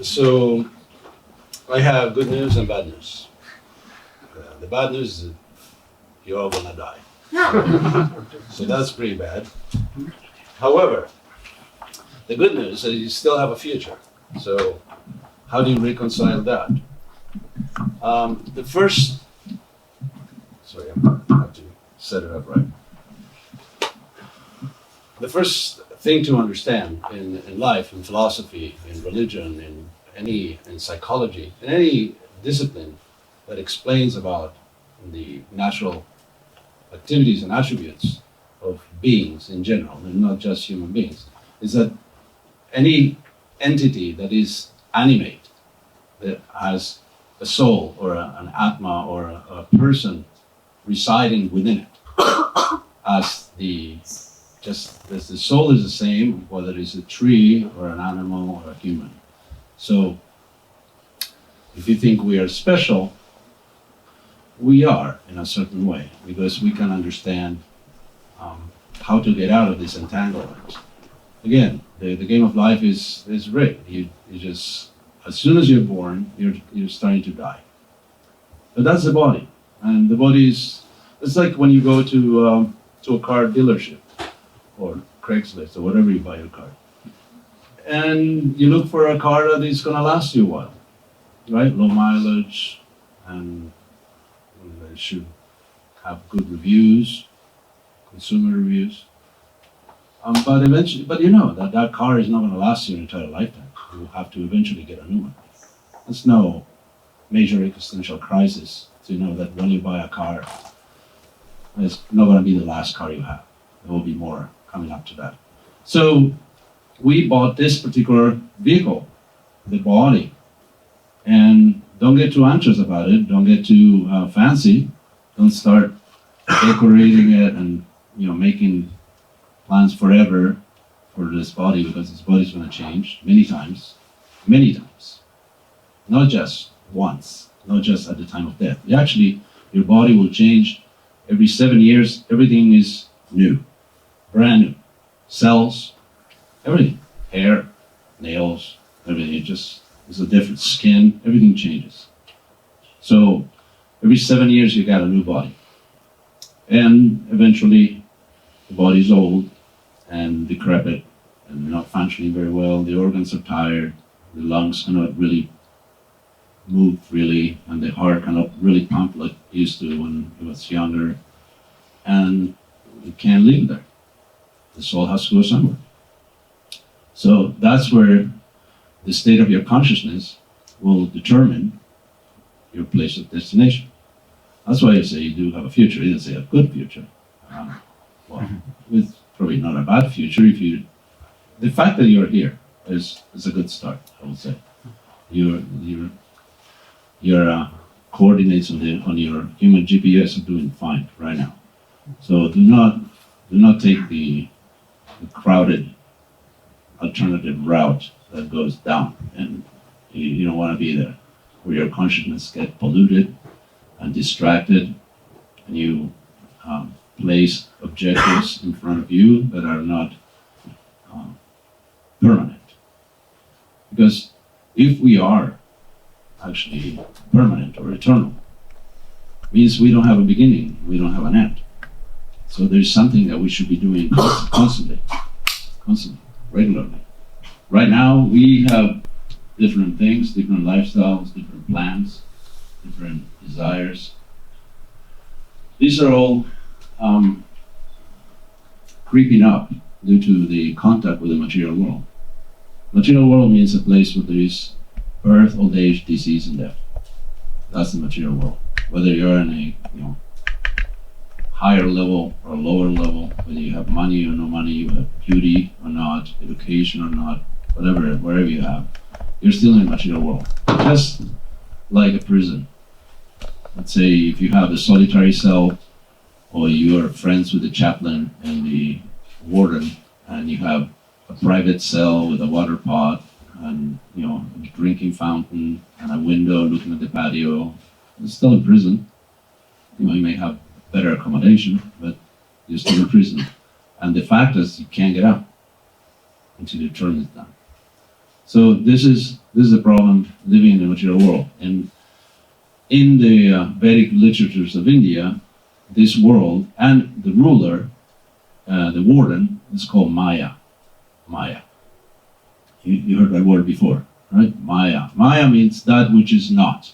So I have good news and bad news. The bad news is that you're all gonna die. So that's pretty bad. However, the good news is that you still have a future. So how do you reconcile that? The first, sorry, I have to set it up right. The first thing to understand in life, in philosophy, in religion, in psychology, in any discipline that explains about the natural activities and attributes of beings in general, and not just human beings, is that any entity that is animate, that has a soul or an atma or a person residing within it, as the soul is the same, whether it's a tree or an animal or a human. So if you think we are special, we are in a certain way, because we can understand how to get out of this entanglement. Again, the game of life is rigged. You just, as soon as you're born, you're starting to die. But that's the body, and the body is, it's like when you go to a car dealership or Craigslist or whatever you buy your car, and you look for a car that is going to last you a while, right? Low mileage, and it should have good reviews, consumer reviews. But eventually, but you know that car is not going to last you your entire lifetime. You will have to eventually get a new one. It's no major existential crisis to know that when you buy a car, it's not going to be the last car you have. There will be more coming up to that. So we bought this particular vehicle, the body, and don't get too anxious about it. Don't get too fancy. Don't start decorating it and making plans forever for this body, because this body is going to change many times, not just once, not just at the time of death. Actually, your body will change every 7 years. Everything is new, brand new. Cells, everything, hair, nails, everything. It's a different skin. Everything changes. So every 7 years you got a new body, and eventually the body's old and decrepit and not functioning very well. The organs are tired. The lungs cannot really move freely, and the heart cannot really pump like it used to when it was younger. And you can't live there. The soul has to go somewhere. So that's where the state of your consciousness will determine your place of destination. That's why I say you do have a future. You didn't say a good future. Well, it's probably not a bad future. The fact that you're here is a good start, I would say. Your coordinates on your human GPS are doing fine right now. So do not take the crowded alternative route that goes down, and you don't want to be there, where your consciousness gets polluted and distracted, and you place objectives in front of you that are not permanent. Because if we are actually permanent or eternal, it means we don't have a beginning, we don't have an end. So there's something that we should be doing constantly, regularly. Right now, we have different things, different lifestyles, different plans, different desires. These are all creeping up due to the contact with the material world. Material world means a place where there is birth, old age, disease, and death. That's the material world. Whether you're in a higher level or lower level, whether you have money or no money, you have beauty or not, education or not, wherever you have, you're still in the material world. Just like a prison. Let's say if you have a solitary cell, or you are friends with the chaplain and the warden, and you have a private cell with a water pot and a drinking fountain and a window looking at the patio, it's still in prison. You may have better accommodation, but you're still in prison. And the fact is you can't get out until your term is done. So this is This is the problem living in the material world. And in the Vedic literatures of India, this world and the ruler, the warden, is called Maya. Maya. You heard that word before, right? Maya. Maya means that which is not.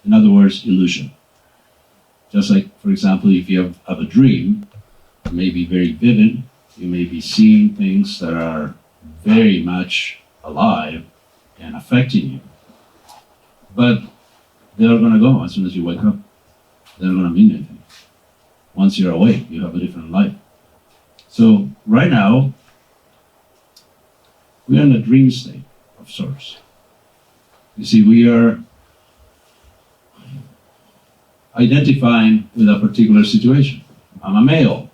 In other words, illusion. Just like, for example, if you have a dream, it may be very vivid, you may be seeing things that are very much alive and affecting you. But they're going to go as soon as you wake up. They're not going to mean anything. Once you're awake, you have a different life. So right now, we are in a dream state of sorts. You see, we are identifying with a particular situation. I'm a male.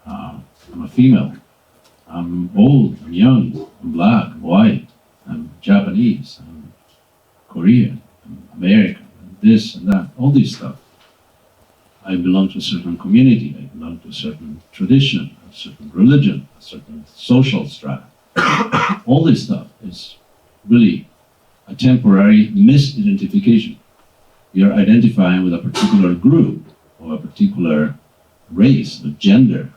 I'm a female. I'm old. I'm young. I'm black. I'm white. I'm Japanese. I'm Korean. I'm American. This and that. All this stuff. I belong to a certain community. I belong to a certain tradition, a certain religion, a certain social strata. All this stuff is really a temporary misidentification. You're identifying with a particular group or a particular race or gender.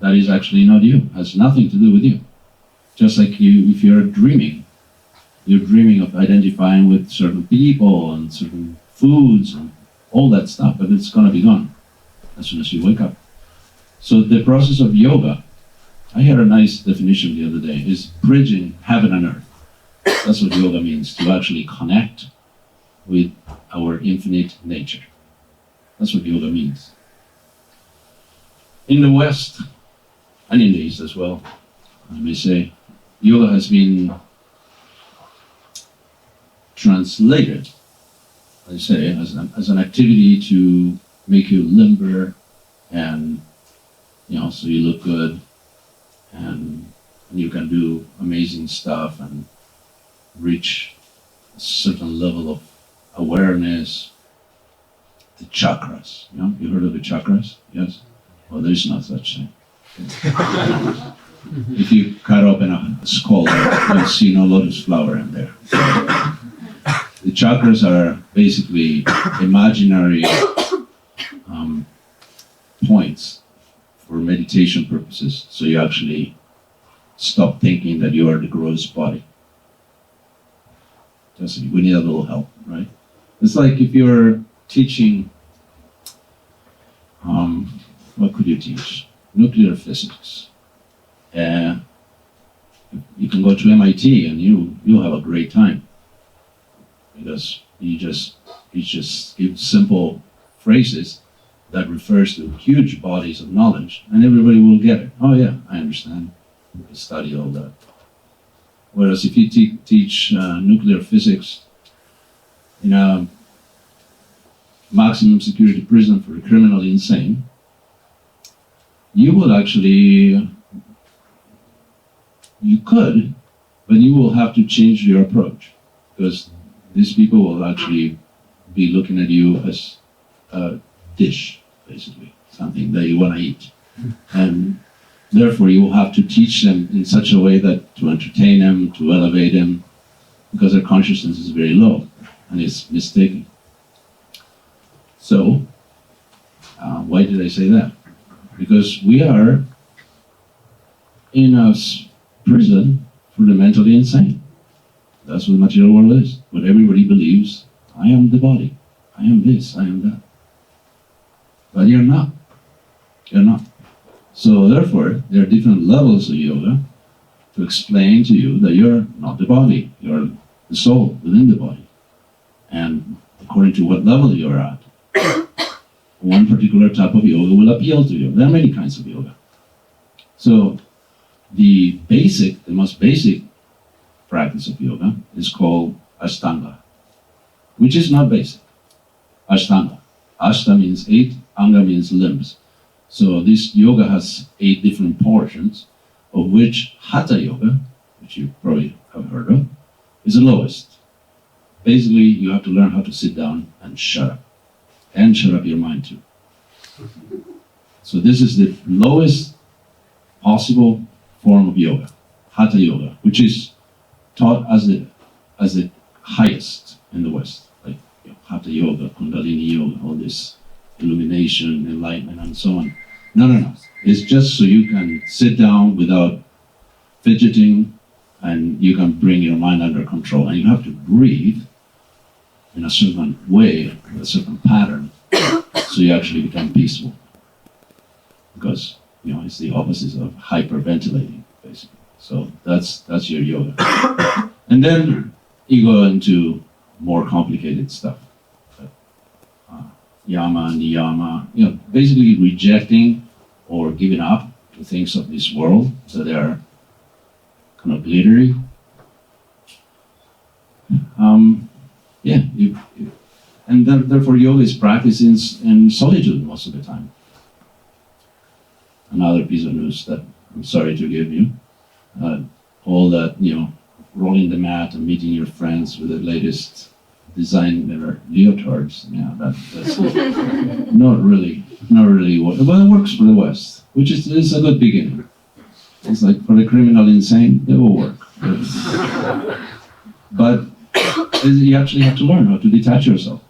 That is actually not you, has nothing to do with you. Just like you, if you're dreaming of identifying with certain people and certain foods and all that stuff, but it's going to be gone as soon as you wake up. So the process of yoga, I heard a nice definition the other day, is bridging heaven and earth. That's what yoga means, to actually connect with our infinite nature. That's what yoga means. In the West, and in the East as well, I may say, yoga has been translated, I say, as an activity to make you limber and, so you look good and you can do amazing stuff and reach a certain level of awareness. The chakras, you heard of the chakras? Yes? Well, there's no such thing. If you cut open a skull, you'll see no lotus flower in there. The chakras are basically imaginary points for meditation purposes, so you actually stop thinking that you are the gross body. We need a little help, right? It's like if you're teaching, what could you teach? Nuclear physics. You can go to MIT and you'll have a great time, because you just give simple phrases that refers to huge bodies of knowledge, and everybody will get it. Oh yeah, I understand. You study all that. Whereas if you teach nuclear physics in a maximum security prison for the criminally insane, you will actually, you could, but you will have to change your approach, because these people will actually be looking at you as a dish, basically, something that you want to eat. And therefore you will have to teach them in such a way that to entertain them, to elevate them, because their consciousness is very low and it's mistaken. So, why did I say that? Because we are in a prison for the mentally insane. That's what the material world is. What everybody believes, I am the body, I am this, I am that. But you're not. You're not. So therefore, there are different levels of yoga to explain to you that you're not the body, you're the soul within the body. And according to what level you're at, one particular type of yoga will appeal to you. There are many kinds of yoga. So the most basic practice of yoga is called Ashtanga, which is not basic. Ashtanga. Ashta means 8, Anga means limbs. So this yoga has 8 different portions, of which Hatha yoga, which you probably have heard of, is the lowest. Basically, you have to learn how to sit down and shut up. And shut up your mind too. So this is the lowest possible form of yoga, Hatha yoga, which is taught as the highest in the West, like Hatha Yoga, Kundalini Yoga, all this illumination, enlightenment, and so on. No. It's just so you can sit down without fidgeting, and you can bring your mind under control. And you have to breathe in a certain way, a certain pattern, so you actually become peaceful. Because it's the opposite of hyperventilating, basically. So that's your yoga. And then you go into more complicated stuff. Yama, niyama, basically rejecting or giving up to things of this world, so they are kind of glittery. And therefore yoga is practiced in solitude most of the time. Another piece of news that I'm sorry to give you, all that, rolling the mat and meeting your friends with the latest design their leotards, that's not really, but it works for the West, which is a good beginning. It's like for the criminal insane, it will work. But you actually have to learn how to detach yourself,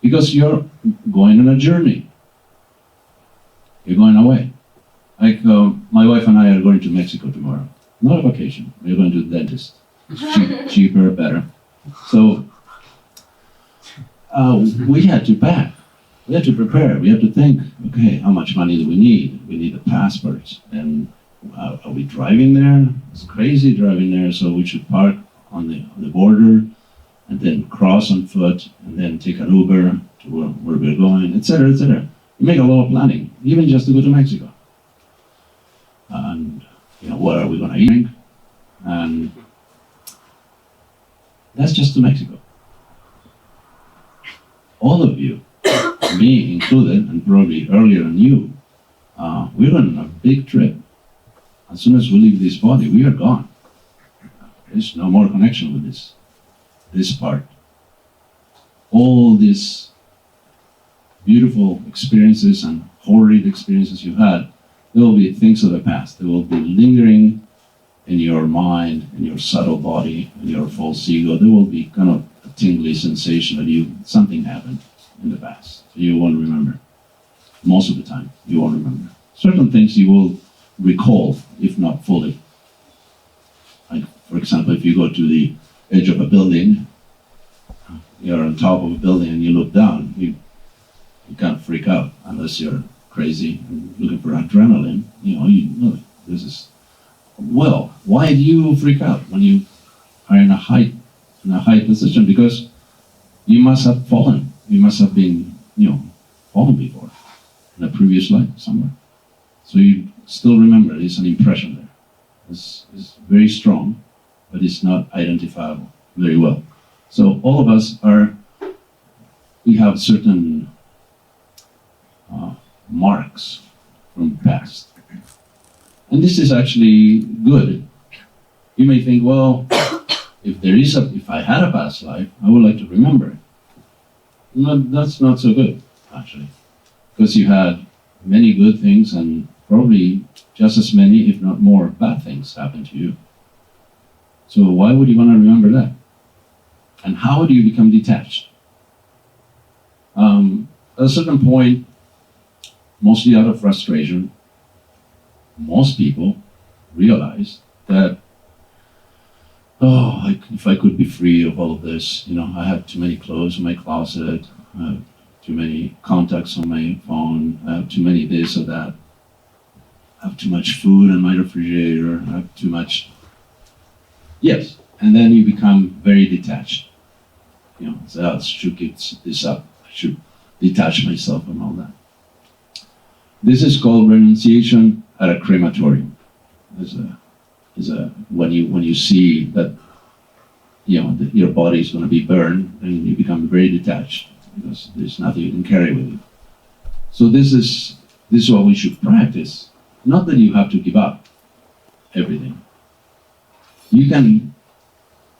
because you're going on a journey. You're going away. Like my wife and I are going to Mexico tomorrow. Not a vacation. We're going to the dentist. It's cheaper, better. So we had to pack. We had to prepare. We had to think, okay, how much money do we need? We need the passports. And are we driving there? It's crazy driving there, so we should park on the border and then cross on foot and then take an Uber to where we're going, etc., etc. You make a lot of planning, even just to go to Mexico. And what are we going to eat? And that's just to Mexico. All of you, me included, and probably earlier than you, we're on a big trip. As soon as we leave this body, we are gone. There's no more connection with this part. All these beautiful experiences and horrid experiences you've had, they will be things of the past. They will be lingering in your mind, in your subtle body, in your false ego. There will be kind of a tingly sensation that something happened in the past. So you won't remember. Most of the time, you won't remember. Certain things you will recall, if not fully. Like, for example, if you go to the edge of a building, you're on top of a building and you look down, you can't freak out unless you're crazy and looking for adrenaline. This is, well, why do you freak out when you are in a high position? Because you must have fallen. You must have been, fallen before in a previous life somewhere. So you still remember, there's an impression there. It's very strong, but it's not identifiable very well. So all of us we have certain marks from the past. And this is actually good. You may think, well, if I had a past life, I would like to remember it. No, that's not so good, actually. Because you had many good things and probably just as many, if not more, bad things happen to you. So why would you want to remember that? And how do you become detached? At a certain point, mostly out of frustration, most people realize that, if I could be free of all of this, I have too many clothes in my closet, I have too many contacts on my phone, I have too many this or that, I have too much food in my refrigerator, I have too much. Yes, and then you become very detached. I should give this up, I should detach myself from all that. This is called renunciation at a crematorium. When you see that your body is going to be burned, and you become very detached because there's nothing you can carry with you. So this is what we should practice. Not that you have to give up everything. You can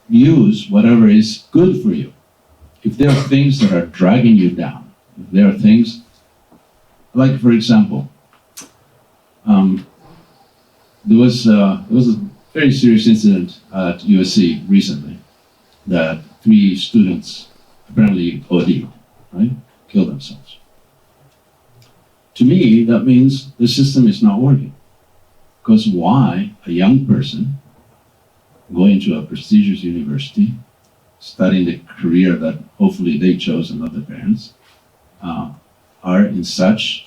use whatever is good for you. If there are things that are dragging you down, if there are things, like for example, there was a very serious incident at USC recently that 3 students apparently OD'd, right? Killed themselves. To me, that means the system is not working. Because why a young person going to a prestigious university, studying the career that hopefully they chose and not their parents, are in such,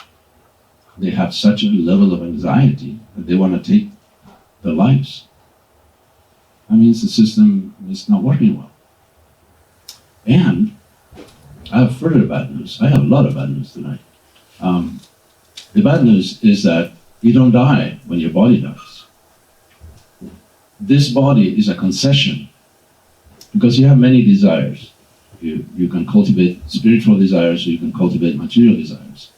they have such a level of anxiety that they want to take their lives. That means the system is not working well. And I have further bad news. I have a lot of bad news tonight. The bad news is that you don't die when your body dies. This body is a concession because you have many desires. You can cultivate spiritual desires or you can cultivate material desires.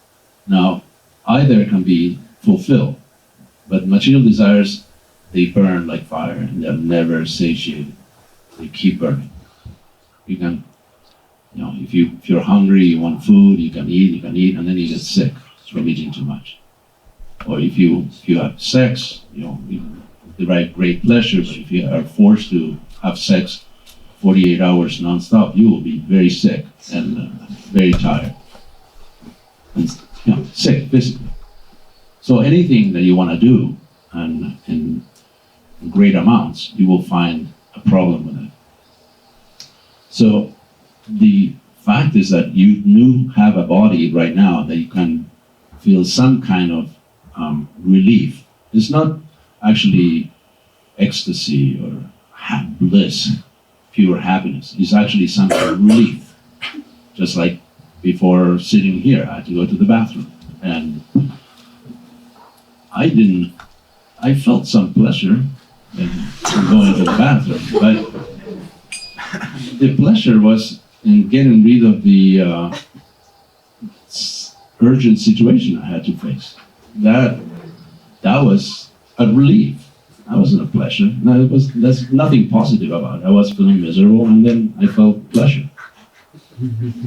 Now, either can be fulfilled, but material desires, they burn like fire and they're never satiated. They keep burning. You can, if you're hungry, you want food, you can eat, and then you get sick from eating too much. Or if you have sex, you derive great pleasure, but if you are forced to have sex 48 hours non-stop, you will be very sick and very tired. And, sick physically. So anything that you want to do, and in great amounts, you will find a problem with it. So the fact is that you have a body right now that you can feel some kind of relief. It's not actually ecstasy or bliss, pure happiness. It's actually some kind of relief. Just like before sitting here, I had to go to the bathroom. And I felt some pleasure in going to the bathroom, but the pleasure was in getting rid of the urgent situation I had to face. That was a relief. That wasn't a pleasure. No, there's nothing positive about it. I was feeling miserable and then I felt pleasure.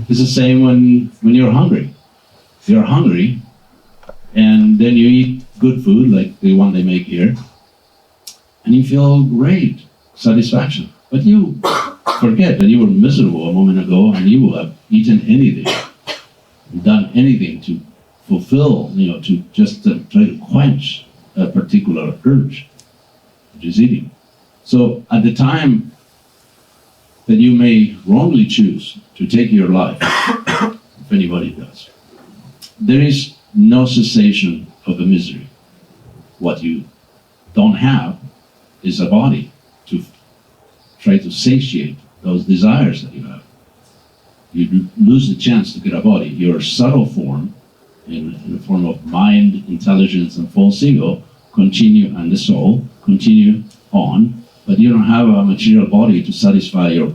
It's the same when you're hungry. You're hungry and then you eat good food like the one they make here and you feel great satisfaction. But you forget that you were miserable a moment ago and you will have eaten anything, done anything to fulfill, to just try to quench a particular urge, which is eating. So at the time that you may wrongly choose to take your life, if anybody does, there is no cessation of the misery. What you don't have is a body to try to satiate those desires that you have. You lose the chance to get a body. Your subtle form, in the form of mind, intelligence, and false ego, and the soul continue on, but you don't have a material body to satisfy your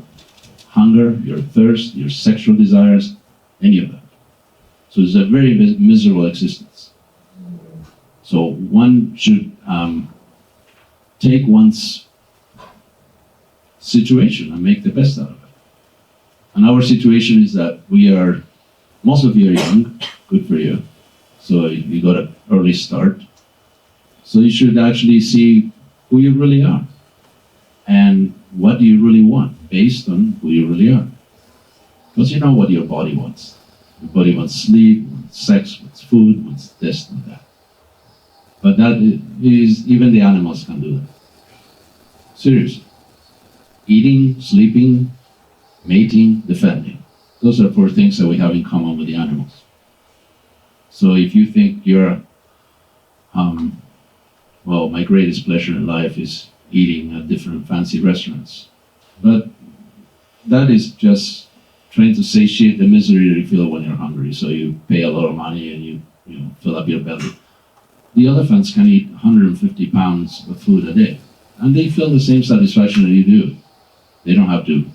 hunger, your thirst, your sexual desires, any of that. So it's a very miserable existence. So one should take one's situation and make the best out of it. And our situation is that most of you are young, good for you. So you got an early start. So you should actually see who you really are and what do you really want based on who you really are. Because you know what your body wants. Your body wants sleep, wants sex, wants food, wants this and that. But that is, even the animals can do that. Seriously. Eating, sleeping, mating, defending. Those are 4 things that we have in common with the animals. So if you think you're, my greatest pleasure in life is eating at different fancy restaurants. But that is just trying to satiate the misery that you feel when you're hungry. So you pay a lot of money and you fill up your belly. The elephants can eat 150 pounds of food a day. And they feel the same satisfaction that you do. They don't have to,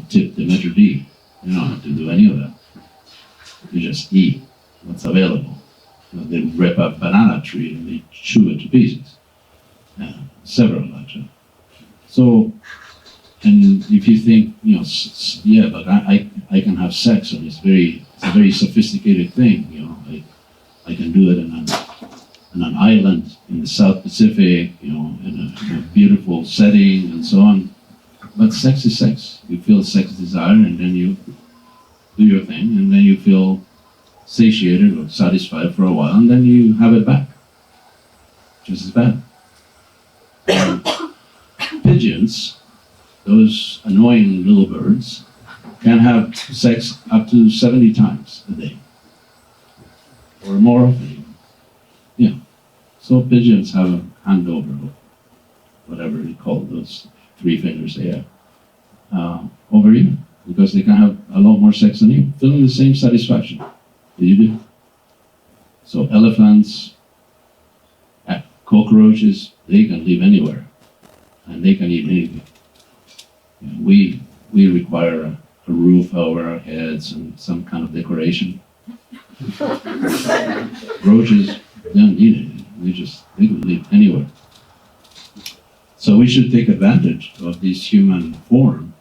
tip the maitre d'. They don't have to do any of that. They just eat what's available. They rip a banana tree and they chew it to pieces. Several actually. So, and if you think, but I can have sex and it's a very sophisticated thing. I can do it in an island in the South Pacific, in a beautiful setting and so on. But sex is sex. You feel sex desire and then you do your thing and then you feel satiated or satisfied for a while and then you have it back. Just as bad. Pigeons, those annoying little birds, can have sex up to 70 times a day. Or more often even. Yeah. So pigeons have a handover of whatever you call those 3 fingers they have over you because they can have a lot more sex than you, feeling the same satisfaction that you do. So elephants, cockroaches, they can live anywhere and they can eat anything. We require a roof over our heads and some kind of decoration. Roaches don't need anything. They can live anywhere. So we should take advantage of this human form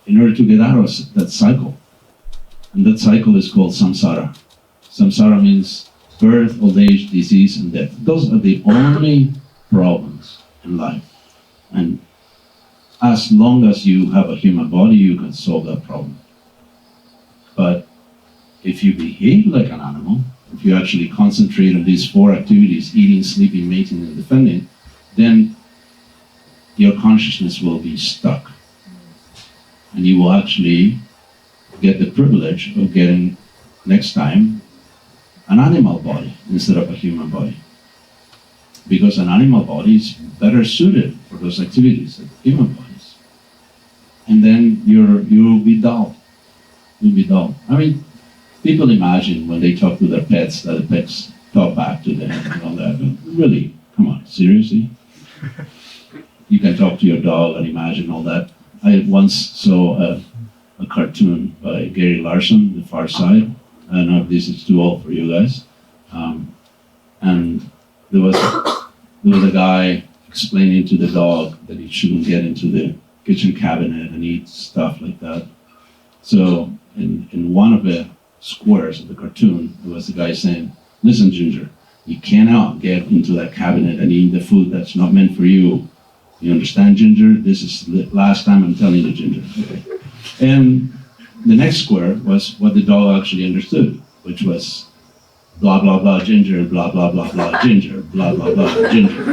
in order to get out of that cycle. And that cycle is called samsara. Samsara means birth, old age, disease, and death. Those are the only problems in life. And as long as you have a human body, you can solve that problem. But if you behave like an animal, if you actually concentrate on these 4 activities, eating, sleeping, mating, and defending, then your consciousness will be stuck. And you will actually get the privilege of getting, next time, an animal body instead of a human body. Because an animal body is better suited for those activities than human bodies. And then you'll be dull. You'll be dull. I mean, people imagine when they talk to their pets that the pets talk back to them and all that. But really, come on, seriously? You can talk to your dog and imagine all that. I once saw a cartoon by Gary Larson, The Far Side. I don't know if this is too old for you guys. And there was a guy explaining to the dog that he shouldn't get into the kitchen cabinet and eat stuff like that. So in one of the squares of the cartoon, there was a guy saying, "Listen, Ginger, you cannot get into that cabinet and eat the food that's not meant for you. You understand, Ginger? This is the last time I'm telling you, Ginger." Okay. And the next square was what the dog actually understood, which was blah, blah, blah, Ginger, blah, blah, blah, blah, Ginger, blah, blah, blah, Ginger.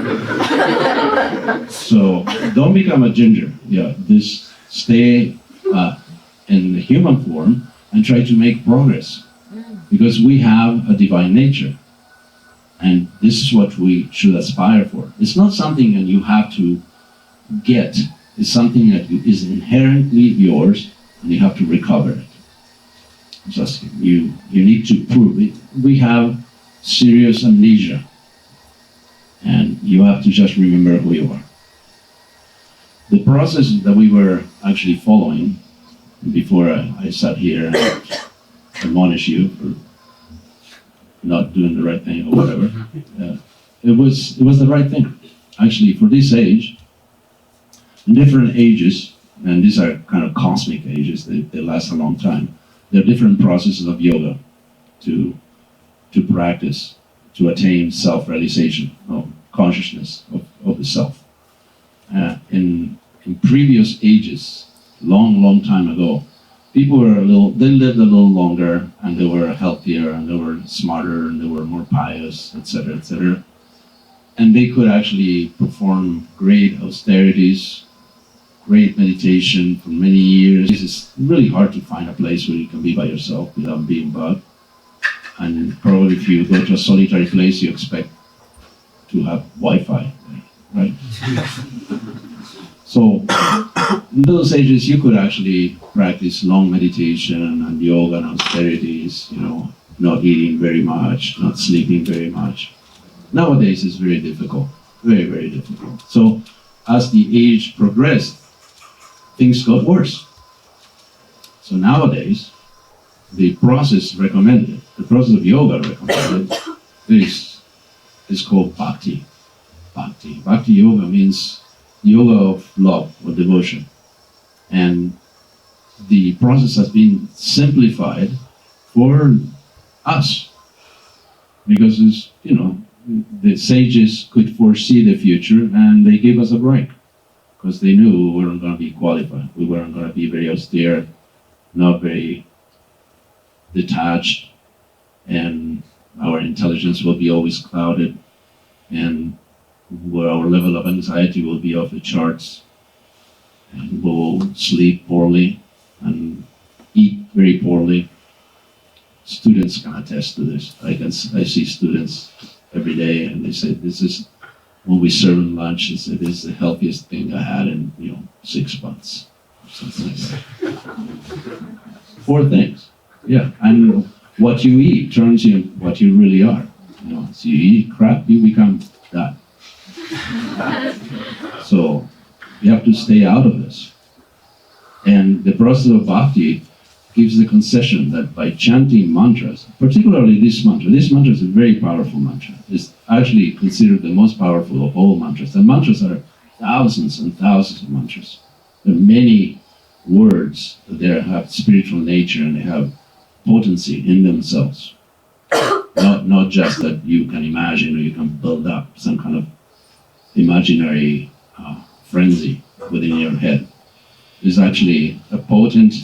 So don't become a Ginger. Yeah, just stay in the human form and try to make progress. Because we have a divine nature. And this is what we should aspire for. It's not something that you have to get. It's something that is inherently yours and you have to recover it. Just you need to prove it. We have serious amnesia. And you have to just remember who you are. The process that we were actually following before I sat here and admonish you for not doing the right thing or whatever, it was the right thing. Actually, for this age, in different ages, and these are kind of cosmic ages, they last a long time, there are different processes of yoga to practice, to attain self-realization, of consciousness of the self. In previous ages, long time ago, people were they lived a little longer, and they were healthier, and they were smarter, and they were more pious, etc., etc. And they could actually perform great austerities, great meditation for many years. It's really hard to find a place where you can be by yourself without being bugged. And probably if you go to a solitary place, you expect to have Wi-Fi, right? So in those ages, you could actually practice long meditation and yoga and austerities, not eating very much, not sleeping very much. Nowadays, it's very difficult, very, very difficult. So as the age progressed, things got worse. So nowadays, the process recommended, the process of yoga recommended, is called bhakti. Bhakti. Bhakti yoga means yoga of love or devotion. And the process has been simplified for us. Because it's, the sages could foresee the future, and they gave us a break because they knew we weren't going to be qualified. We weren't going to be very austere, not very detached, and our intelligence will be always clouded, and where our level of anxiety will be off the charts, and we'll sleep poorly and eat very poorly. Students can attest to this. I see students every day, and they say, this is, when we serve them lunch, they say, this is the healthiest thing I had in 6 months, or something like that. 4 things, yeah. And what you eat turns you what you really are. So you eat crap, you become that. So you have to stay out of this. And the process of bhakti gives the concession that by chanting mantras, particularly this mantra is a very powerful mantra. It's actually considered the most powerful of all mantras. And mantras are thousands and thousands of mantras. There are many words that they have spiritual nature and they have potency in themselves. Not just that you can imagine or you can build up some kind of imaginary frenzy within your head. There's actually a potent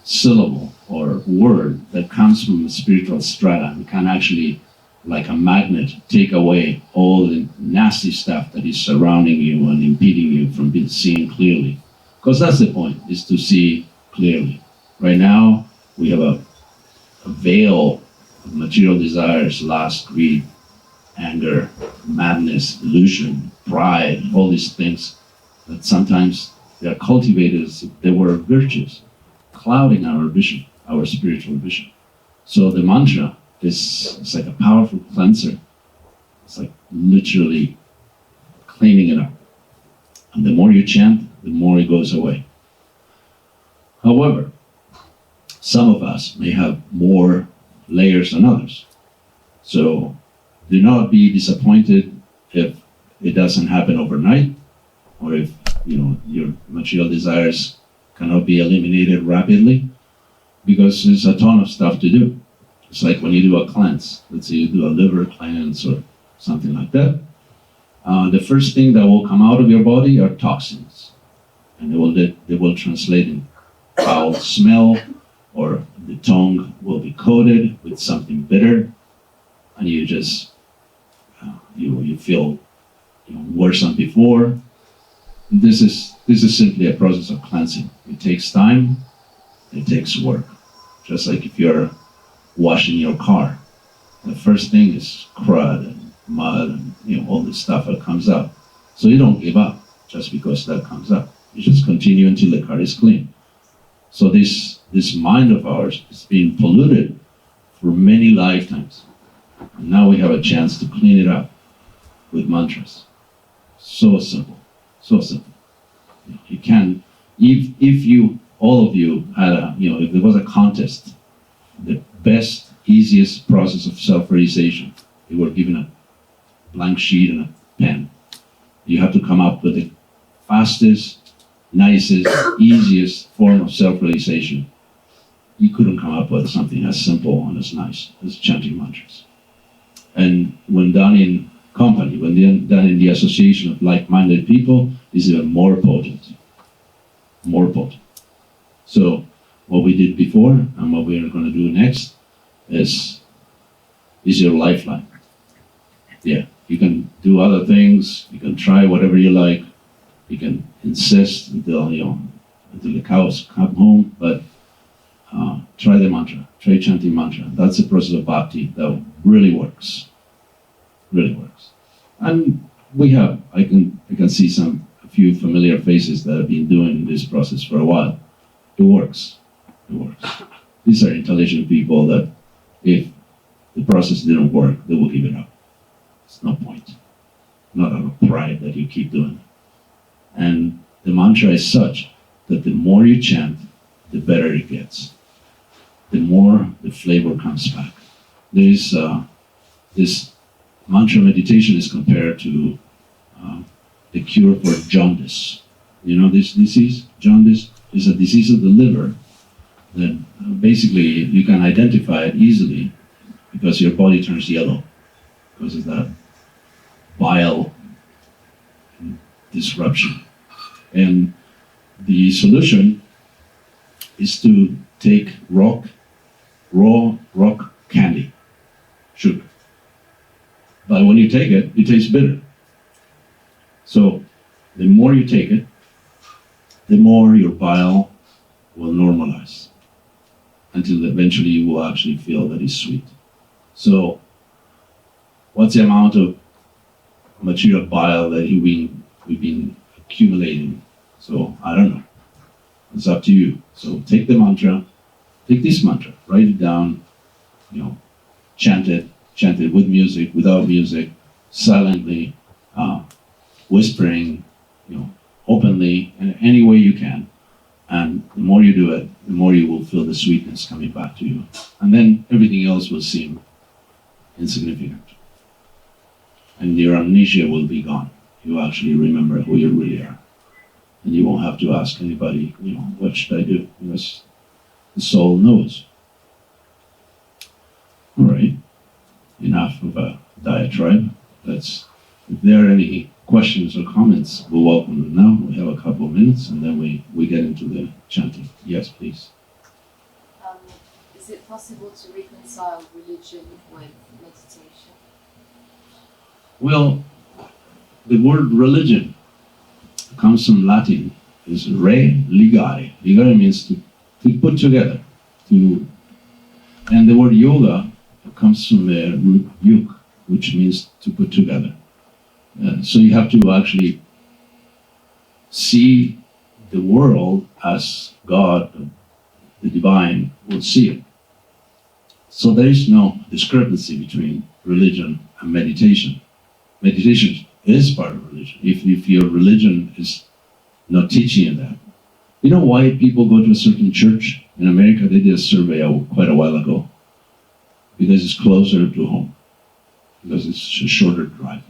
syllable or word that comes from a spiritual strata and can actually, like a magnet, take away all the nasty stuff that is surrounding you and impeding you from seeing clearly. Because that's the point, is to see clearly. Right now, we have a veil of material desires, lust, greed, anger, madness, illusion, pride, all these things that sometimes they are cultivated as if they were virtues, clouding our vision, our spiritual vision. So the mantra is like a powerful cleanser. It's like literally cleaning it up. And the more you chant, the more it goes away. However, some of us may have more layers than others. So do not be disappointed if it doesn't happen overnight, or if your material desires cannot be eliminated rapidly, because there's a ton of stuff to do. It's like when you do a cleanse. Let's say you do a liver cleanse or something like that. The first thing that will come out of your body are toxins, and they will translate in foul smell, or the tongue will be coated with something bitter, and you just you feel worse than before. This is simply a process of cleansing. It takes time, it takes work. Just like if you're washing your car, the first thing is crud and mud and all this stuff that comes up. So you don't give up just because that comes up. You just continue until the car is clean. So this mind of ours is being polluted for many lifetimes. And now we have a chance to clean it up with mantras. So simple, so simple. You can, if you, all of you had if there was a contest, the best, easiest process of self-realization, you were given a blank sheet and a pen. You have to come up with the fastest, nicest, easiest form of self-realization. You couldn't come up with something as simple and as nice as chanting mantras. And when done in company, when done in the association of like-minded people, is even more potent. More potent. So what we did before and what we are going to do next is your lifeline. Yeah, you can do other things, you can try whatever you like, you can insist until the cows come home, but try the mantra, try chanting mantra. That's the process of bhakti that really works. Really works. And I can see a few familiar faces that have been doing this process for a while. It works. It works. These are intelligent people that if the process didn't work, they will give it up. It's no point. Not out of pride that you keep doing it. And the mantra is such that the more you chant, the better it gets. The more the flavor comes back. This mantra meditation is compared to the cure for jaundice. You know this disease? Jaundice is a disease of the liver that basically you can identify it easily because your body turns yellow. because of that bile disruption. And the solution is to take raw rock candy, sugar. But when you take it, it tastes bitter. So the more you take it, the more your bile will normalize until eventually you will actually feel that it's sweet. So what's the amount of material bile that we've been accumulating? So I don't know. It's up to you. So take the mantra, take this mantra, write it down, chant it with music, without music, silently, whispering, openly, in any way you can. And the more you do it, the more you will feel the sweetness coming back to you. And then everything else will seem insignificant. And your amnesia will be gone. You actually remember who you really are. And you won't have to ask anybody, what should I do? Because the soul knows. All right, enough of a diatribe. If there are any questions or comments, we'll welcome them now. We have a couple of minutes, and then we get into the chanting. Yes, please. Is it possible to reconcile religion with meditation? Well, the word religion comes from Latin. It's re ligare. Ligare means to put together. And the word yoga comes from the root yuk, which means to put together. So you have to actually see the world as God, the divine, will see it. So there is no discrepancy between religion and meditation. Meditation is part of religion. If your religion is not teaching you that. You know why people go to a certain church? In America, they did a survey quite a while ago. Because it's closer to home. Because it's a shorter drive.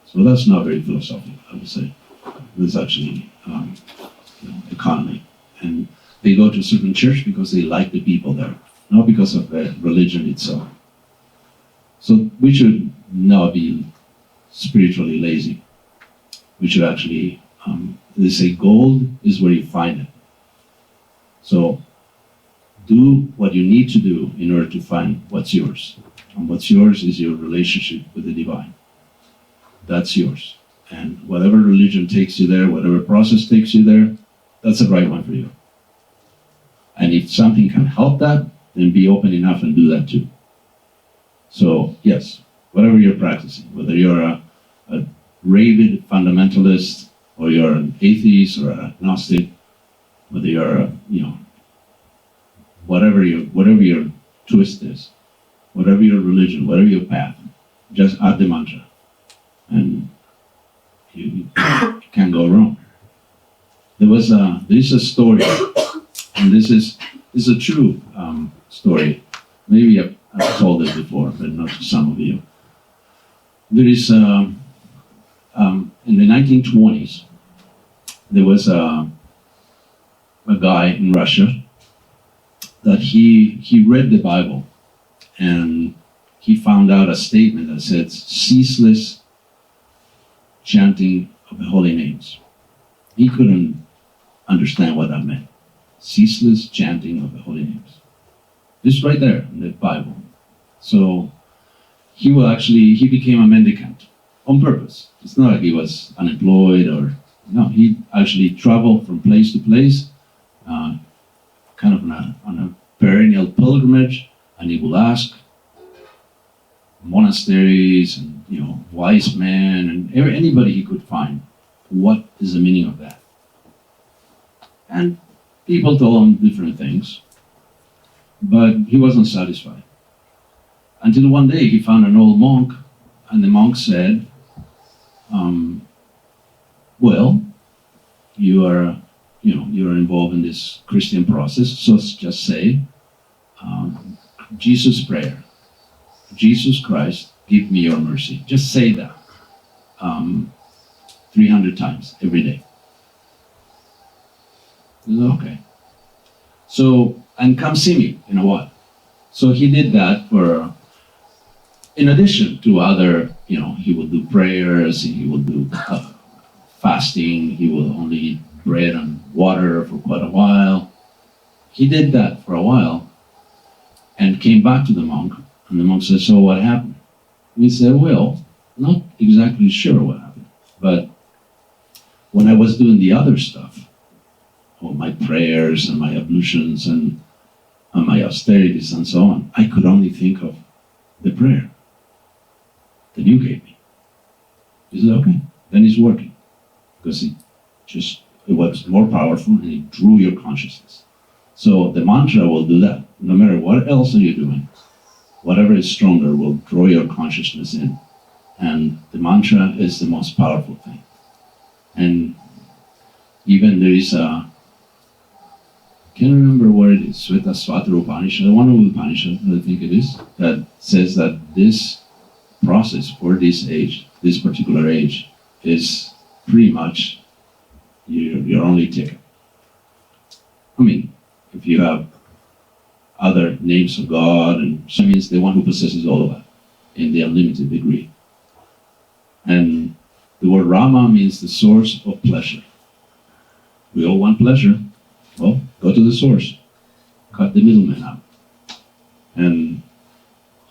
So that's not very philosophical, I would say. It's actually economy. And they go to a certain church because they like the people there, not because of the religion itself. So we should not be spiritually lazy. We should actually, they say gold is where you find it. So do what you need to do in order to find what's yours. And what's yours is your relationship with the divine. That's yours. And whatever religion takes you there, whatever process takes you there, that's the right one for you. And if something can help that, then be open enough and do that too. So yes, whatever you're practicing, whether you're a rabid fundamentalist, or you're an atheist or an agnostic, whether you're whatever your twist is, whatever your religion, whatever your path, just add the mantra. And you can't go wrong. There's a story, and this is a true story. Maybe I've told it before, but not to some of you. There is in the 1920s, there was a guy in Russia that he read the Bible, and he found out a statement that said ceaseless chanting of the holy names. He couldn't understand what that meant. Ceaseless chanting of the holy names. It's right there in the Bible. So he became a mendicant on purpose. It's not like he was unemployed no, he actually traveled from place to place, kind of on a perennial pilgrimage, and he will ask monasteries and wise men and anybody he could find, what is the meaning of that? And people told him different things, but he wasn't satisfied. Until one day he found an old monk, and the monk said, well, you're involved in this Christian process, so just say, Jesus' prayer, Jesus Christ, give me your mercy. Just say that 300 times every day. He said, okay. So, and come see me in a while. So he did that for in addition to other, he will do prayers, he will do fasting, he will only eat bread and water for quite a while. He did that for a while and came back to the monk, and the monk said, so what happened? He said, well, not exactly sure what happened, but when I was doing the other stuff, my prayers and my ablutions and my austerities and so on, I could only think of the prayer that you gave me. He said, okay, then it's working. Because it was more powerful and it drew your consciousness. So the mantra will do that. No matter what else are you doing, whatever is stronger will draw your consciousness in. And the mantra is the most powerful thing. And even there is I can't remember where it is, Svetasvatara Upanishad, one of the Upanishads, I think it is, that says that this process for this age, this particular age, is pretty much your only ticket. I mean, if you have other names of God, and so means the one who possesses all of that in the unlimited degree. And the word Rama means the source of pleasure. We all want pleasure. Well, go to the source. Cut the middleman out. And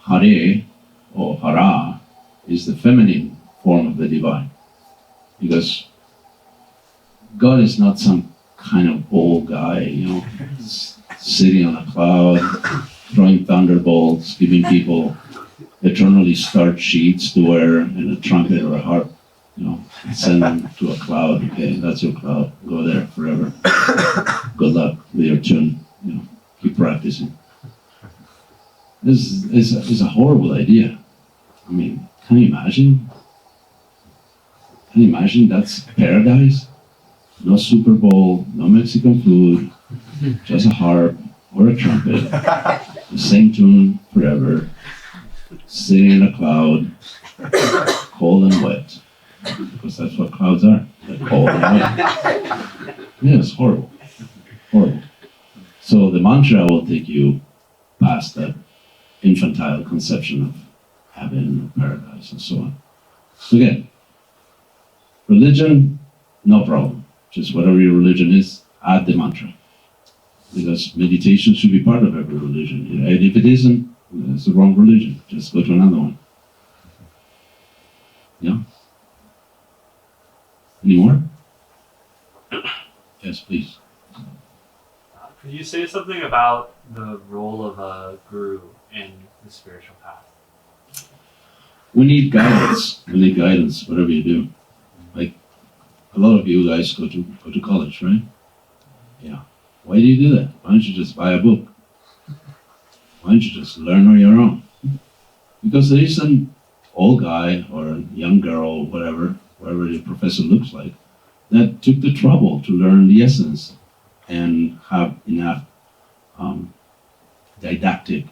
Hare or Hara is the feminine form of the divine. Because God is not some kind of old guy, sitting on a cloud, throwing thunderbolts, giving people eternally starched sheets to wear and a trumpet or a harp. Send them to a cloud. Okay, that's your cloud. Go there forever. Good luck with your tune. Keep practicing. This is a horrible idea. I mean, can you imagine? Can you imagine that's paradise? No Super Bowl, no Mexican food, just a harp or a trumpet, the same tune forever, sitting in a cloud, cold and wet. Because that's what clouds are. They're cold and wet. Yeah, it's horrible. Horrible. So the mantra will take you past that infantile conception of heaven, paradise, and so on. So again, religion, no problem. Just whatever your religion is, add the mantra. Because meditation should be part of every religion. And if it isn't, it's the wrong religion. Just go to another one. Yeah? Any more? Yes, please. Could you say something about the role of a guru in the spiritual path? We need guidance. We need guidance, whatever you do. Like, a lot of you guys go to college, right? Yeah. Why do you do that? Why don't you just buy a book? Why don't you just learn on your own? Because there is an old guy or a young girl, whatever the professor looks like, that took the trouble to learn the essence and have enough didactic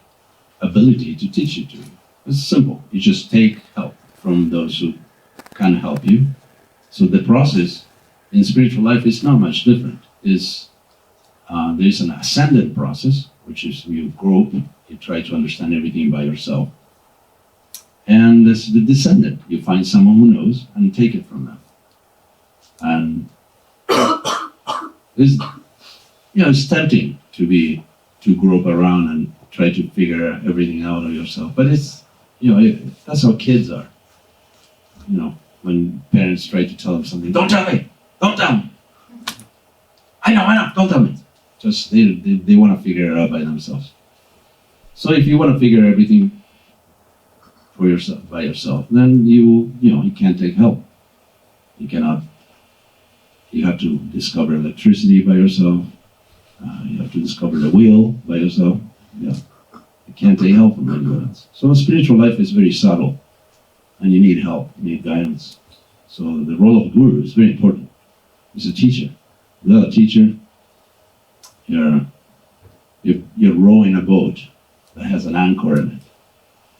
ability to teach it to you. It's simple. You just take help from those who can help you. So the process in spiritual life is not much different. There's an ascendant process, which is you grow up, you try to understand everything by yourself. And there's the descendant. You find someone who knows and take it from them. And it's tempting to grope around and try to figure everything out of yourself. But that's how kids are. When parents try to tell them something, don't tell me, don't tell me. I know, don't tell me. Just they want to figure it out by themselves. So if you want to figure everything for yourself by yourself, then you can't take help. You have to discover electricity by yourself. You have to discover the wheel by yourself. You can't take help from anyone else. So spiritual life is very subtle, and you need help, you need guidance. So the role of a guru is very important. He's a teacher. Without a teacher, you're rowing a boat that has an anchor in it.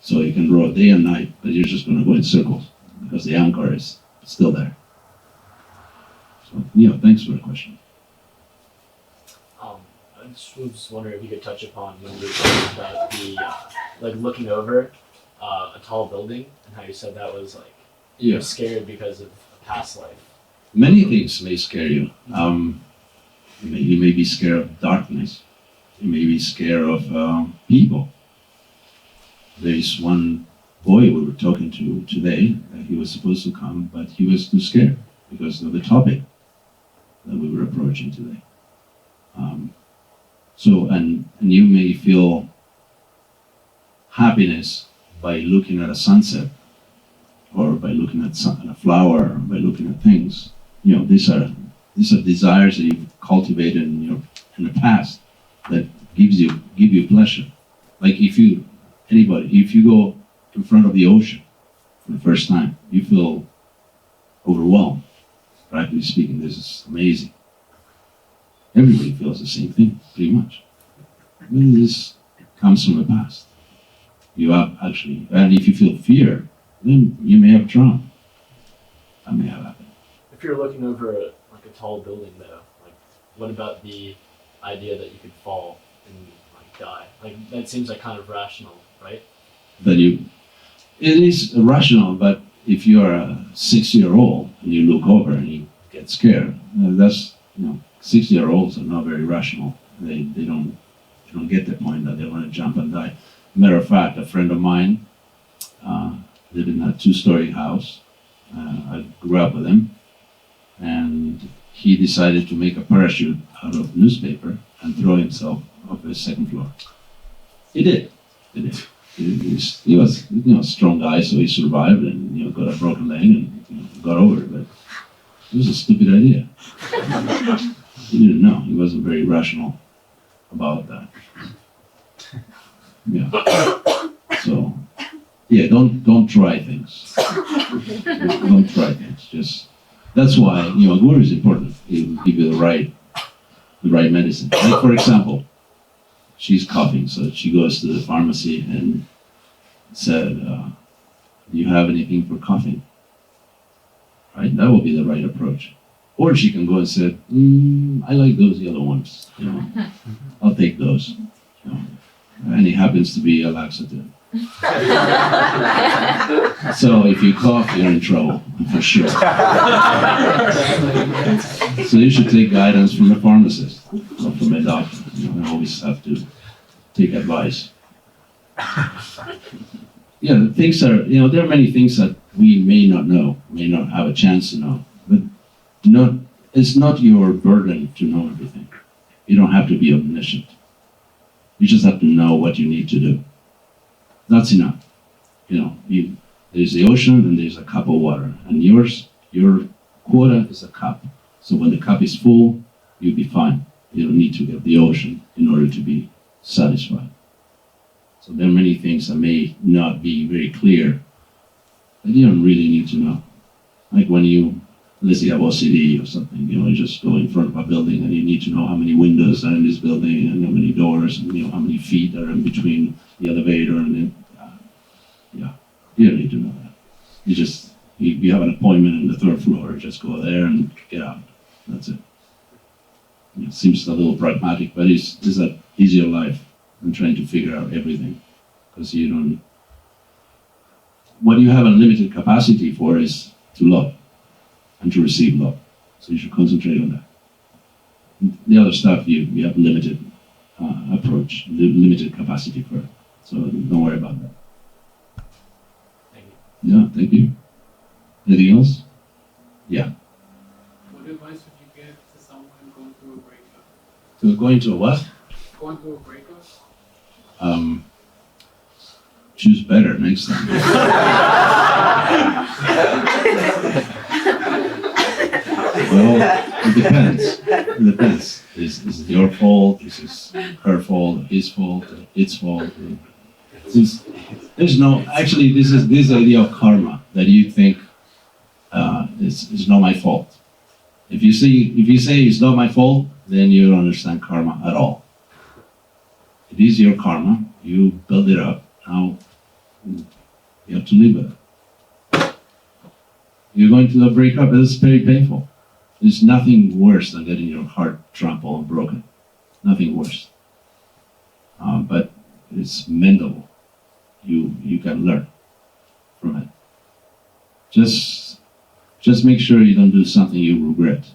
So you can row day and night, but you're just going to go in circles because the anchor is still there. So, thanks for the question. I just was wondering if you could touch upon when you were talking about the looking over a tall building and how you said that was like Yeah. you're scared because of a past life. Many things may scare you. You may be scared of darkness. You may be scared of people. There is one boy we were talking to today that he was supposed to come, but he was too scared because of the topic that we were approaching today. And you may feel happiness by looking at a sunset, or by looking at a flower, or by looking at things. You know, these are desires that you've cultivated in the past that give you pleasure. Like if you go in front of the ocean for the first time, you feel overwhelmed. Practically speaking, this is amazing. Everybody feels the same thing, pretty much. Well, this comes from the past. You have actually, and if you feel fear, then you may have trauma. That may have happened. If you're looking over like a tall building though, like what about the idea that you could fall and like die? Like that seems like kind of rational, right? It is rational, but if you're a 6-year-old and you look over and you get scared, that's 6-year-olds are not very rational. They don't get the point that they want to jump and die. Matter of fact, a friend of mine lived in a 2-story house. I grew up with him, and he decided to make a parachute out of newspaper and throw himself off the 2nd floor. He did. He was a strong guy, so he survived and got a broken leg and got over it. But it was a stupid idea. He didn't know. He wasn't very rational about that. Yeah. So, yeah, don't try things. Don't try things. Just that's why a guru is important. He will give you the right medicine. Like for example, she's coughing, so she goes to the pharmacy and said, "Do you have anything for coughing?" Right? That will be the right approach. Or she can go and say, "I like those other ones. I'll take those." And it happens to be a laxative. So if you cough, you're in trouble, for sure. So you should take guidance from a pharmacist or from a doctor. You always have to take advice. Yeah, things are, there are many things that we may not know, may not have a chance to know, but it's not your burden to know everything. You don't have to be omniscient. You just have to know what you need to do. That's enough. There's the ocean and there's a cup of water, and your quota is a cup. So when the cup is full, you'll be fine. You don't need to get the ocean in order to be satisfied. So there are many things that may not be very clear that you don't really need to know. Like when let's say you have OCD or something, you just go in front of a building and you need to know how many windows are in this building and how many doors and how many feet are in between the elevator and then, you don't need to know that. You have an appointment on the 3rd floor, just go there and get out. That's it. It seems a little pragmatic, but it's an easier life than trying to figure out everything. Because what you have unlimited capacity for is to love and to receive love. So you should concentrate on that. The other stuff, you have limited approach, limited capacity for it. So don't worry about that. Thank you. Yeah, thank you. Anything else? Yeah. What advice would you give to someone going through a breakup? So going to a what? Going through a breakup? Choose better next time. Well, it depends. Is it your fault? Is it her fault? His fault? Its fault? There's no. Actually, this idea of karma that you think is not my fault. If you say it's not my fault, then you don't understand karma at all. It is your karma. You build it up. Now you have to live with it. You're going to a breakup. It's very painful. There's nothing worse than getting your heart trampled and broken. Nothing worse. But it's mendable. you can learn from it. Just make sure you don't do something you regret.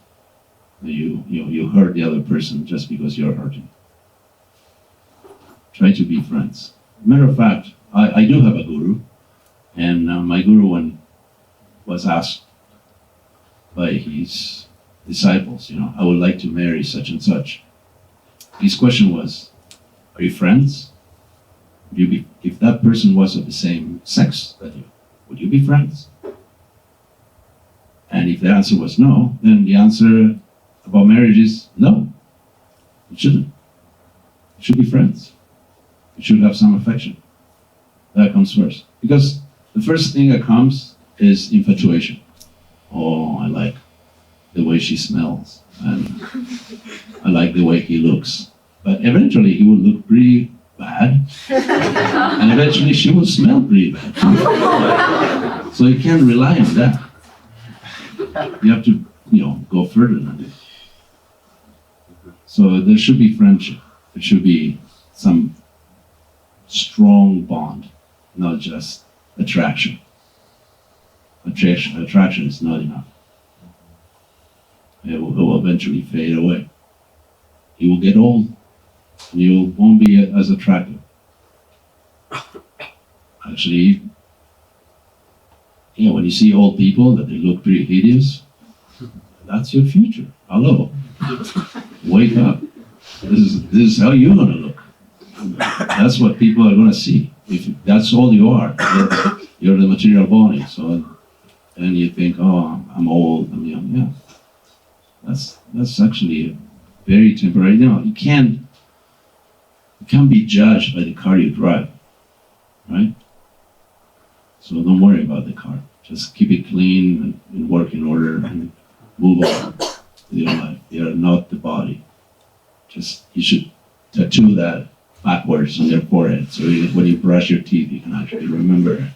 You hurt the other person just because you're hurting. Try to be friends. Matter of fact, I do have a guru, and my guru, when was asked by his disciples, I would like to marry such and such. His question was, are you friends? If that person was of the same sex that you, would you be friends? And if the answer was no, then the answer about marriage is no. It shouldn't. It should be friends. It should have some affection. That comes first. Because the first thing that comes is infatuation. Oh, I like the way she smells, and I like the way he looks. But eventually he will look pretty bad, and eventually she will smell pretty bad. So you can't rely on that. You have to, go further than that. So there should be friendship. There should be some strong bond, not just attraction. Attraction is not enough. It will eventually fade away. You will get old, and you won't be as attractive. Actually, when you see old people that they look pretty hideous, that's your future. Hello, wake up. This is how you're gonna look. That's what people are gonna see. If that's all you are, you're the material body. So, and you think, oh, I'm old, I'm young. Yeah, that's actually very temporary. You can't be judged by the car you drive, right? So don't worry about the car. Just keep it clean and work in order and move on with your life. You're not the body. You should tattoo that backwards on your forehead, so when you brush your teeth, you can actually remember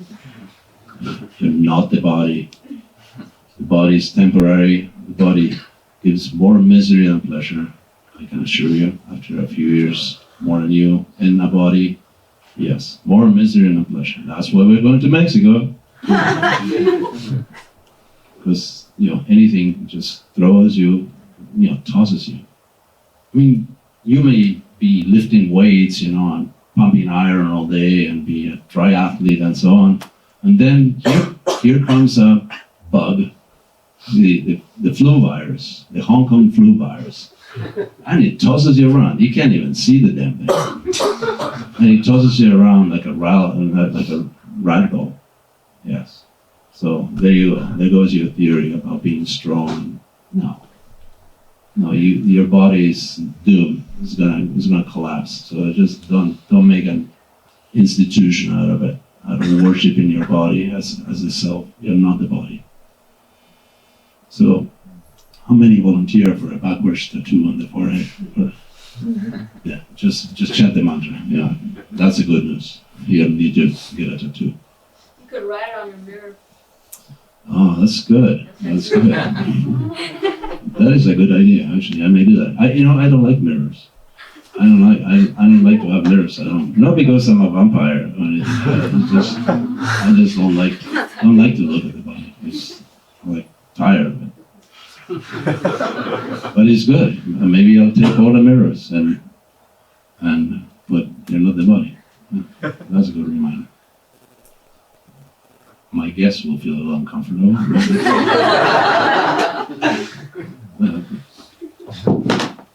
you're not the body. The body is temporary. The body gives more misery than pleasure. I can assure you, after a few years, more than you in a body, yes, more misery than pleasure. That's why we're going to Mexico. Because, anything just throws you, tosses you. I mean, you may be lifting weights, and pumping iron all day and be a triathlete and so on. And then here comes a bug, the flu virus, the Hong Kong flu virus. And it tosses you around. You can't even see the damn thing. And it tosses you around like a rat ball. Yes. So there you go. There goes your theory about being strong. No, your body is doomed. It's gonna collapse. So just don't make an institution out of it. Out of worshiping your body as a self. You're not the body. So how many volunteer for a backwards tattoo on the forehead? Yeah, just chant the mantra. Yeah, that's the good news. You don't need to get a tattoo. You could write it on your mirror. Oh, that's good. That's good. That is a good idea. Actually, I may do that. I don't like mirrors. I don't like to have mirrors at home. Not because I'm a vampire or anything. I just don't like to look at the body. I'm like tired of it. But it's good. Maybe I'll take all the mirrors but they're not the body. That's a good reminder. My guests will feel a little uncomfortable.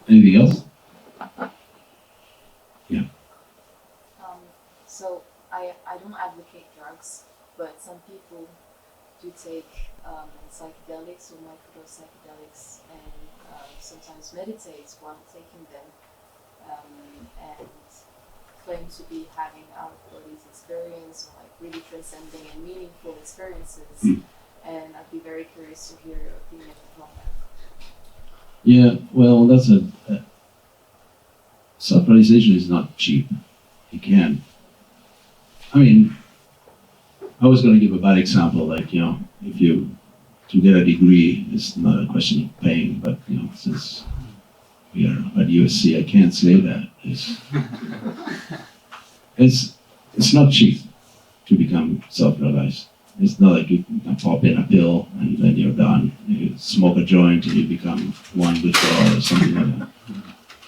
Anything else? Yeah. So I don't advocate drugs, but some people do take psychedelics or microdose psychedelics and sometimes meditate while taking them and claim to be having out-of-bodies experience or like really transcending and meaningful experiences. And I'd be very curious to hear your opinion on that. Yeah, well, that's self-realization is not cheap. You can't. I mean, I was going to give a bad example, like, if you, to get a degree, it's not a question of paying, but, since we are at USC, I can't say that. It's not cheap. to become self-realized. It's not like you can pop in a pill and then you're done. You smoke a joint and you become one with God or something like that.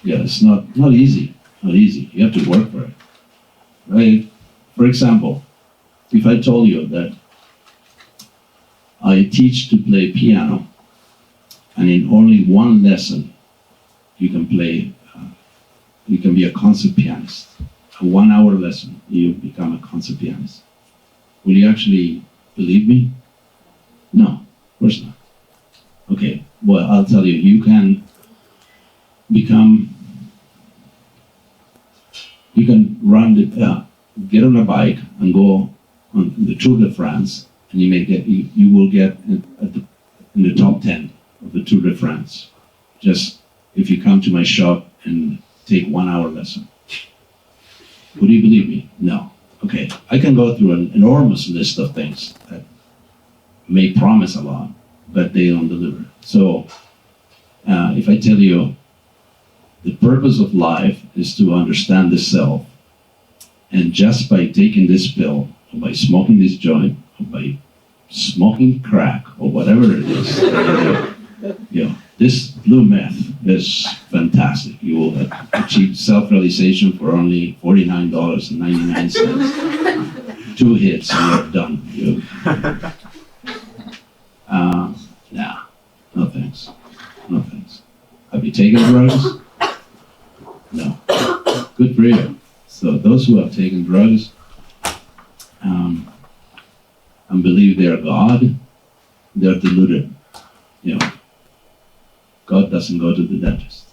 Yeah, it's not easy. Not easy. You have to work for it. Right? For example, if I told you that I teach to play piano, and in only one lesson you can play, you can be a concert pianist. A 1 hour lesson, you become a concert pianist. Will you actually believe me? No, of course not. Okay, well, I'll tell you, you can get on a bike and go on the Tour de France, and you will get in the top 10 of the Tour de France, just if you come to my shop and take 1 hour lesson. Would you believe me? No. Okay, I can go through an enormous list of things that may promise a lot, but they don't deliver. So, if I tell you the purpose of life is to understand the self, and just by taking this pill, or by smoking this joint, or by smoking crack, or whatever it is, this blue meth is fantastic. You will achieve self-realization for only $49.99. 2 hits and you're done. No thanks. No thanks. Have you taken drugs? No. Good for you. So those who have taken drugs and believe they are God, they're deluded. God doesn't go to the dentist,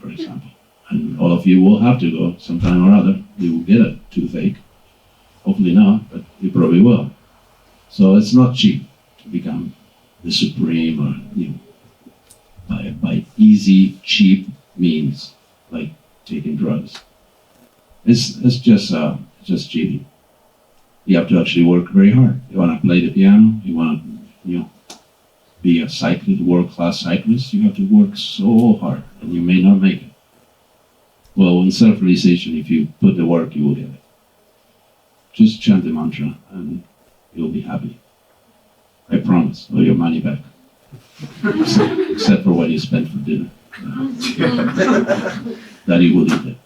for example. And all of you will have to go sometime or other. You will get a toothache. Hopefully not, but you probably will. So it's not cheap to become the supreme or by easy, cheap means, like taking drugs. It's just cheating. You have to actually work very hard. You want to play the piano, you want to, be a world-class cyclist, you have to work so hard, and you may not make it. Well, in self-realization, if you put the work, you will get it. Just chant the mantra, and you'll be happy. I promise, or your money back. Except for what you spent for dinner. That you will eat it.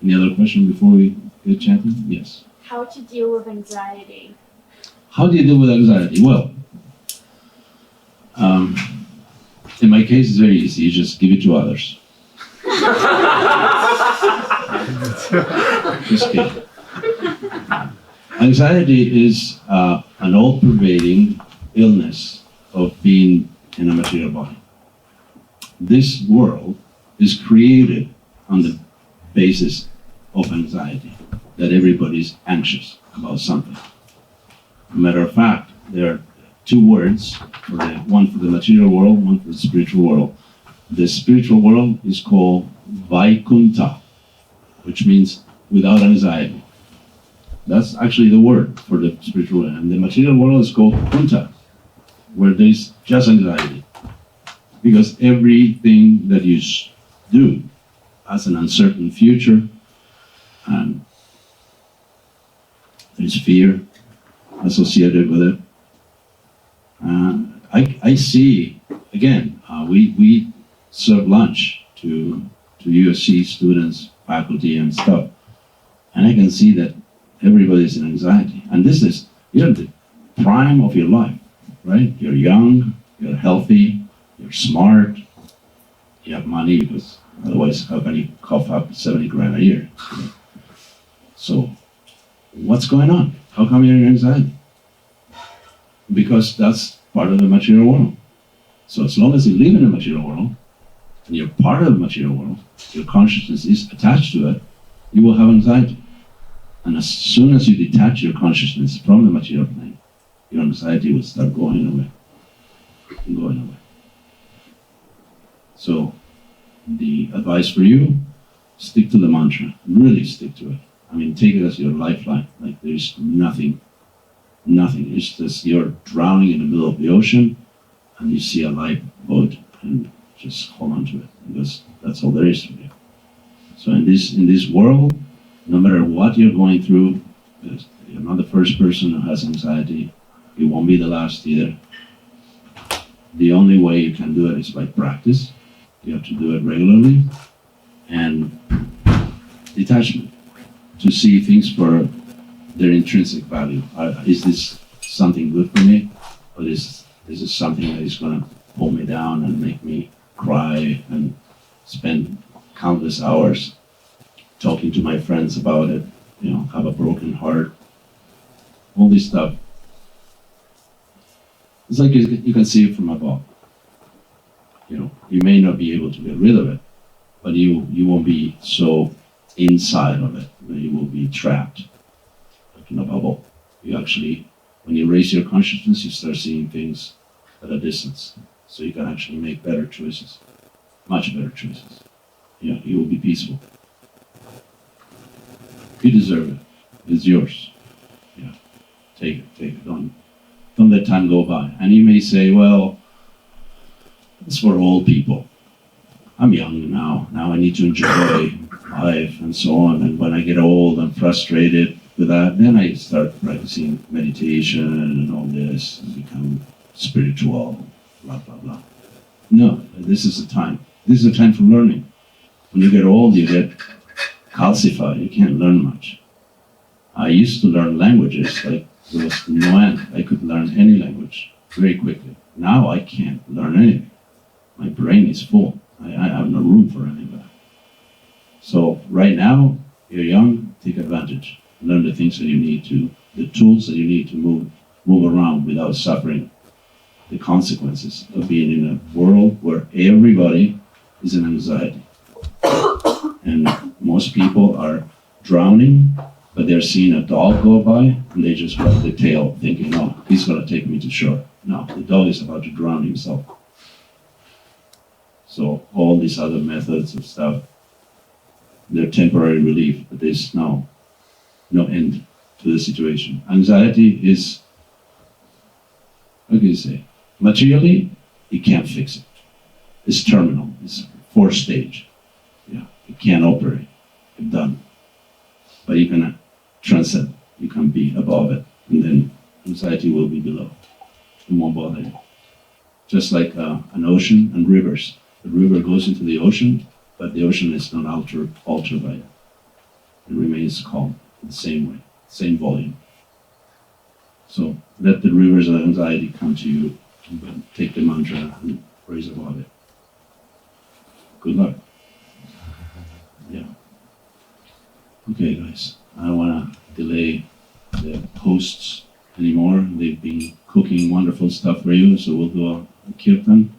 Any other question before we get chanting? Yes. How to deal with anxiety? How do you deal with anxiety? Well, in my case, it's very easy. You just give it to others. Just kidding. Anxiety is an all-pervading illness of being in a material body. This world is created on the basis of anxiety, that everybody's anxious about something. Matter of fact, there are 2 words, one for the material world, one for the spiritual world. The spiritual world is called Vaikuntha, which means without anxiety. That's actually the word for the spiritual world. And the material world is called Kunta, where there's just anxiety. Because everything that you do has an uncertain future, and there's fear associated with it. I see, again, we serve lunch to USC students, faculty, and stuff, and I can see that everybody's in anxiety. And this is, you're at the prime of your life, right? You're young, you're healthy, you're smart, you have money, because otherwise how can you cough up 70 grand a year? So what's going on? How come you're in anxiety? Because that's part of the material world. So as long as you live in the material world, and you're part of the material world, your consciousness is attached to it, you will have anxiety. And as soon as you detach your consciousness from the material plane, your anxiety will start going away, and going away. So the advice for you, stick to the mantra, really stick to it. I mean, take it as your lifeline. Like there's nothing. It's just you're drowning in the middle of the ocean and you see a lifeboat and just hold on to it, because that's all there is for you. So in this world, no matter what you're going through, you're not the first person who has anxiety. You won't be the last either. The only way you can do it is by practice. You have to do it regularly. And detachment, to see things for their intrinsic value. Is this something good for me? Or is this something that is going to pull me down and make me cry and spend countless hours talking to my friends about it, have a broken heart, all this stuff. It's like you can see it from above. You may not be able to get rid of it, but you won't be so inside of it that you will be trapped like in a bubble. You actually, when you raise your consciousness, you start seeing things at a distance. So you can actually make better choices, much better choices. You will be peaceful. You deserve it. It's yours. Take it. Don't let time go by. And you may say, well, it's for old people. I'm young now. Now I need to enjoy life and so on. And when I get old and frustrated with that, then I start practicing meditation and all this and become spiritual, blah, blah, blah. No, this is the time. This is the time for learning. When you get old, you get calcified. You can't learn much. I used to learn languages like there was no end. I could learn any language very quickly. Now I can't learn anything. My brain is full. I have no room for any of that. So right now, you're young, take advantage. Learn the things that you need to, the tools that you need to move around without suffering the consequences of being in a world where everybody is in anxiety. And most people are drowning, but they're seeing a dog go by and they just grab the tail thinking, oh, he's going to take me to shore. No, the dog is about to drown himself. So all these other methods of stuff, they're temporary relief, but there's no end to the situation. Anxiety is, what can you say? Materially, you can't fix it. It's terminal. It's 4th stage. You can't operate. You're done. But you can transcend. You can be above it. And then anxiety will be below. It won't bother you. Just like an ocean and rivers. The river goes into the ocean, but the ocean is not altered by it. It remains calm in the same way, same volume. So let the rivers of anxiety come to you, but take the mantra and raise above it. Good luck. Yeah. Okay, guys. I don't want to delay the hosts anymore. They've been cooking wonderful stuff for you, so we'll do a kirtan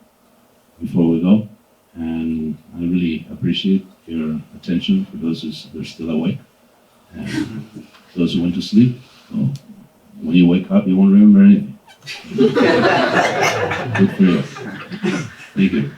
before we go. And I really appreciate your attention for those who are still awake. And those who went to sleep, well, when you wake up, you won't remember anything. Good for you. Thank you.